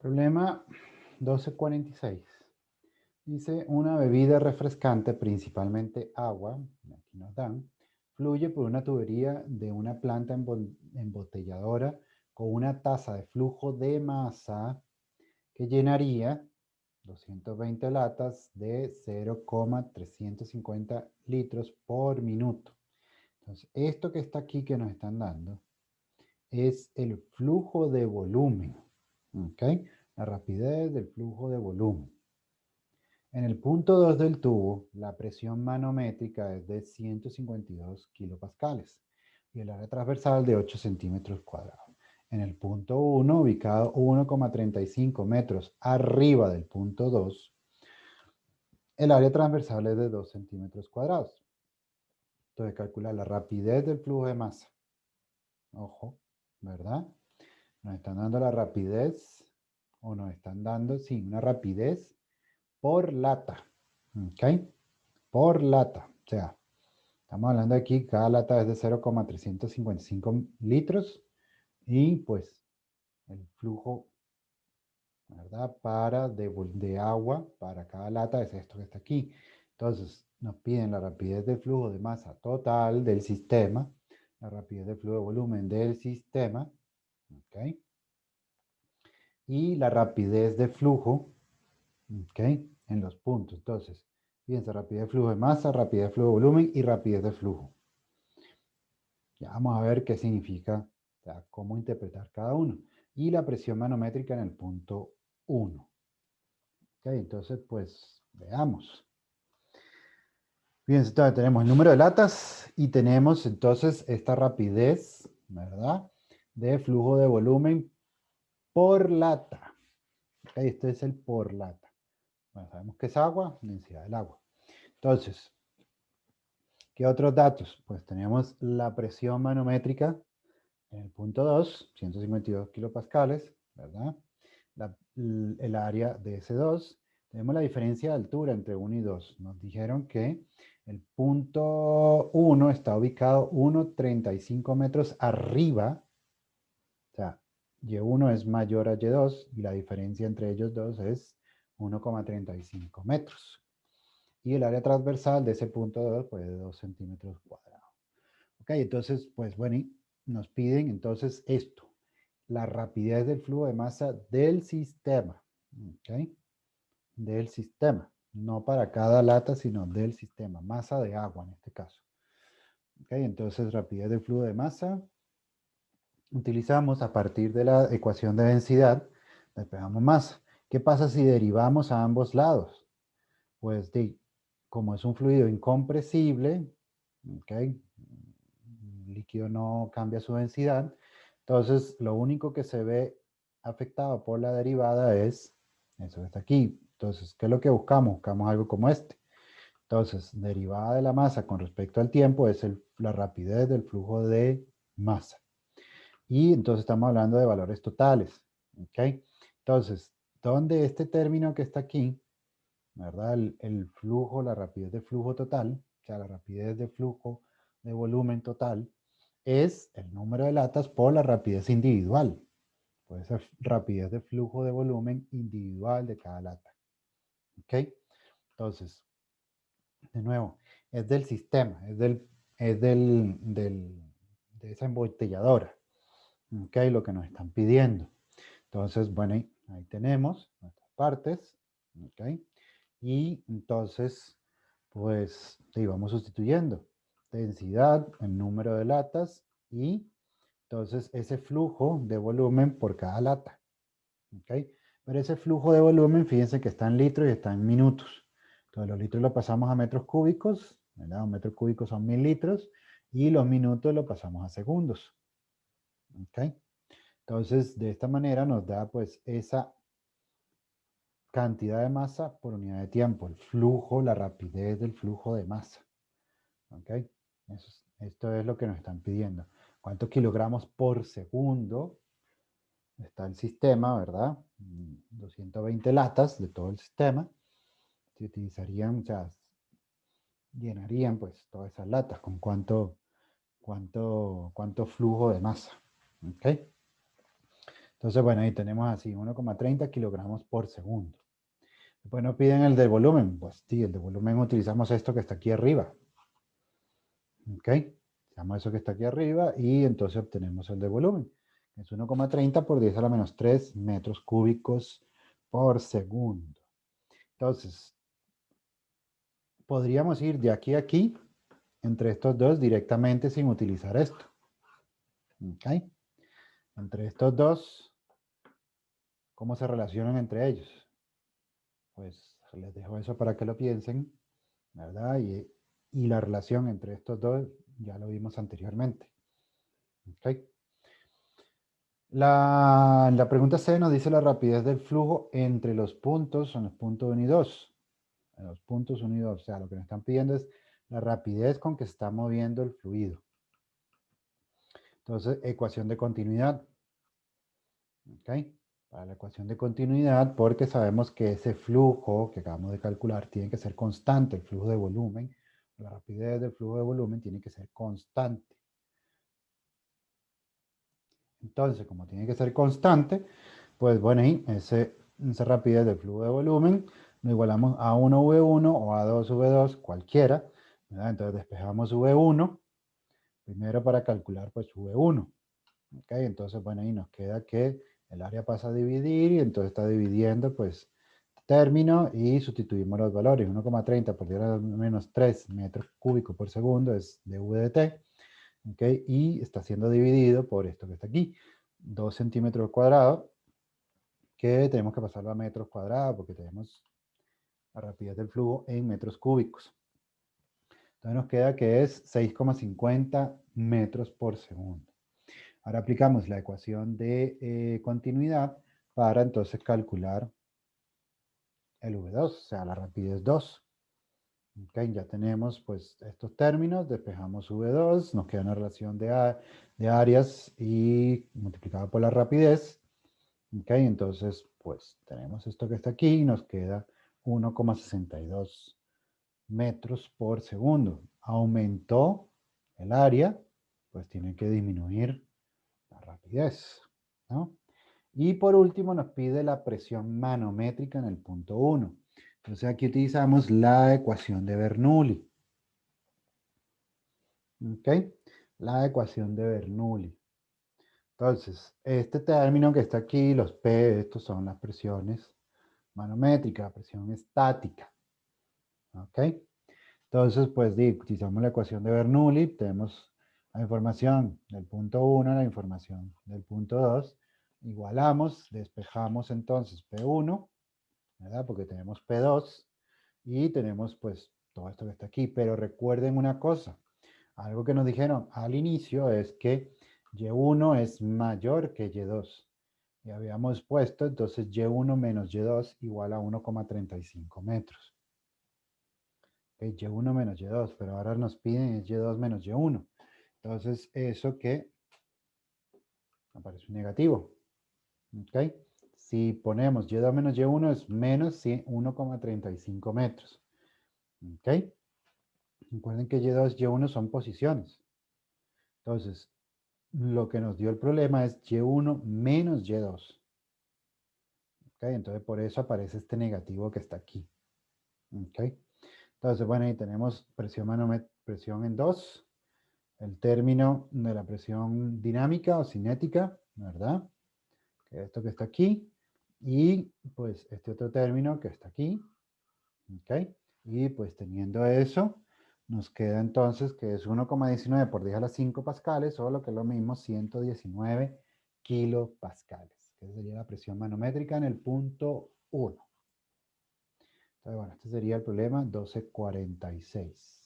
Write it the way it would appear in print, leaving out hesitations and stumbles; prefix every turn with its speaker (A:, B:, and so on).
A: Problema 1246. Dice, una bebida refrescante, principalmente agua, aquí nos dan, fluye por una tubería de una planta embotelladora con una tasa de flujo de masa que llenaría 220 latas de 0,350 litros por minuto. Entonces, esto que está aquí que nos están dando es el flujo de volumen, ¿ok? La rapidez del flujo de volumen. En el punto 2 del tubo, la presión manométrica es de 152 kilopascales y el área transversal de 8 centímetros cuadrados. En el punto 1, ubicado 1,35 metros arriba del punto 2, el área transversal es de 2 centímetros cuadrados. Entonces, calcular la rapidez del flujo de masa. Ojo, ¿verdad? Nos están dando la rapidez, o nos están dando, sí, una rapidez por lata. ¿Ok? Por lata. O sea, estamos hablando aquí, cada lata es de 0,355 litros y pues el flujo, ¿verdad? De agua para cada lata es esto que está aquí. Entonces, nos piden la rapidez del flujo de masa total del sistema, la rapidez del flujo de volumen del sistema, ¿ok? Y la rapidez de flujo, ¿ok? En los puntos. Entonces, fíjense, rapidez de flujo de masa, rapidez de flujo de volumen y rapidez de flujo. Ya vamos a ver qué significa, o sea, cómo interpretar cada uno. Y la presión manométrica en el punto 1. ¿Ok? Entonces, pues, veamos. Fíjense, entonces tenemos el número de latas y tenemos entonces esta rapidez, ¿verdad? De flujo de volumen por lata. ¿Ok? Esto es el por lata. Bueno, sabemos que es agua, densidad del agua. Entonces, ¿qué otros datos? Pues tenemos la presión manométrica en el punto 2, 152 kilopascales, ¿verdad? El área de S2. Tenemos la diferencia de altura entre 1 y 2. Nos dijeron que el punto 1 está ubicado 1,35 metros arriba. O sea, Y1 es mayor a Y2 y la diferencia entre ellos dos es 1,35 metros. Y el área transversal de ese punto 2 pues de 2 centímetros cuadrados. Ok, entonces, pues bueno, nos piden entonces esto, la rapidez del flujo de masa del sistema. Ok, del sistema, no para cada lata, sino del sistema, masa de agua en este caso. Ok, entonces rapidez del flujo de masa, utilizamos a partir de la ecuación de densidad, despejamos masa. ¿Qué pasa si derivamos a ambos lados? Pues como es un fluido incompresible, ¿okay? El líquido no cambia su densidad, entonces lo único que se ve afectado por la derivada es eso que está aquí. Entonces, ¿qué es lo que buscamos? Buscamos algo como este. Entonces, derivada de la masa con respecto al tiempo es la rapidez del flujo de masa. Y entonces estamos hablando de valores totales. ¿Ok? Entonces, ¿dónde este término que está aquí, ¿verdad? El flujo, la rapidez de flujo total, o sea, la rapidez de flujo de volumen total, es el número de latas por la rapidez individual. Puede ser rapidez de flujo de volumen individual de cada lata. ¿Ok? Entonces, de nuevo, es del sistema, de esa embotelladora. ¿Ok? Lo que nos están pidiendo. Entonces, bueno, ahí tenemos nuestras partes. ¿Ok? Y entonces, pues, sí, vamos sustituyendo. Densidad, el número de latas y entonces ese flujo de volumen por cada lata. ¿Ok? Pero ese flujo de volumen, fíjense que está en litros y está en minutos. Entonces los litros lo pasamos a metros cúbicos, ¿verdad? Un metro cúbico son 1000 litros y los minutos lo pasamos a segundos. ¿Ok? Entonces, de esta manera nos da pues esa cantidad de masa por unidad de tiempo, el flujo, la rapidez del flujo de masa. ¿Ok? Esto es lo que nos están pidiendo. ¿Cuántos kilogramos por segundo está el sistema, verdad? 220 latas de todo el sistema. Se utilizarían, o sea, llenarían pues todas esas latas con cuánto flujo de masa. ¿Ok? Entonces, bueno, ahí tenemos así 1,30 kilogramos por segundo. Después nos piden el de volumen. Pues sí, el de volumen utilizamos esto que está aquí arriba. ¿Ok? Utilizamos eso que está aquí arriba y entonces obtenemos el de volumen. Es 1,30 por 10 a la menos 3 metros cúbicos por segundo. Entonces, podríamos ir de aquí a aquí, entre estos dos, directamente sin utilizar esto. ¿Ok? Entre estos dos, ¿cómo se relacionan entre ellos? Pues les dejo eso para que lo piensen, ¿verdad? Y la relación entre estos dos ya lo vimos anteriormente. ¿Ok? La pregunta C nos dice la rapidez del flujo entre los puntos, en los puntos 1 y 2. En los puntos 1 y 2. O sea, lo que nos están pidiendo es la rapidez con que está moviendo el fluido. Entonces, ecuación de continuidad. ¿Ok? Para la ecuación de continuidad, porque sabemos que ese flujo que acabamos de calcular tiene que ser constante, el flujo de volumen, la rapidez del flujo de volumen tiene que ser constante. Entonces, como tiene que ser constante, pues bueno, ahí esa rapidez del flujo de volumen lo igualamos a 1v1 o a 2v2, cualquiera, ¿verdad? Entonces despejamos v1, primero para calcular pues v1. ¿Ok? Entonces, bueno, ahí nos queda que el área pasa a dividir y entonces está dividiendo pues término y sustituimos los valores. 1,30 por 10 a la menos 3 metros cúbicos por segundo es dv de t. ¿Ok? Y está siendo dividido por esto que está aquí, 2 centímetros cuadrados, que tenemos que pasarlo a metros cuadrados porque tenemos la rapidez del flujo en metros cúbicos. Entonces nos queda que es 6,50 metros por segundo. Ahora aplicamos la ecuación de continuidad para entonces calcular el V2, o sea, la rapidez 2. Okay, ya tenemos pues estos términos, despejamos V2, nos queda una relación de áreas y multiplicado por la rapidez. Okay, entonces pues tenemos esto que está aquí y nos queda 1,62 metros por segundo. Aumentó el área, pues tiene que disminuir la rapidez, ¿no? Y por último nos pide la presión manométrica en el punto 1. Entonces aquí utilizamos la ecuación de Bernoulli. ¿Ok? La ecuación de Bernoulli. Entonces, este término que está aquí, los P, estos son las presiones manométricas, la presión estática. ¿Ok? Entonces, pues utilizamos la ecuación de Bernoulli, tenemos la información del punto 1, la información del punto 2, igualamos, despejamos entonces P1, ¿verdad? Porque tenemos P2 y tenemos pues todo esto que está aquí. Pero recuerden una cosa, algo que nos dijeron al inicio es que Y1 es mayor que Y2. Y habíamos puesto entonces Y1 menos Y2 igual a 1,35 metros. Okay, Y1 menos Y2, pero ahora nos piden es Y2 menos Y1. Entonces eso que aparece un negativo. ¿Ok? Si ponemos Y2 menos Y1 es menos 1,35 metros. ¿Ok? Recuerden que Y2 y Y1 son posiciones. Entonces, lo que nos dio el problema es Y1 menos Y2. ¿Ok? Entonces, por eso aparece este negativo que está aquí. ¿Ok? Entonces, bueno, ahí tenemos presión en 2. El término de la presión dinámica o cinética, ¿verdad? Que es esto que está aquí. Y pues este otro término que está aquí. ¿Ok? Y pues teniendo eso, nos queda entonces que es 1,19 por 10 a las 5 pascales, o lo que es lo mismo, 119 kilopascales, que sería la presión manométrica en el punto 1. Entonces, bueno, este sería el problema 1246.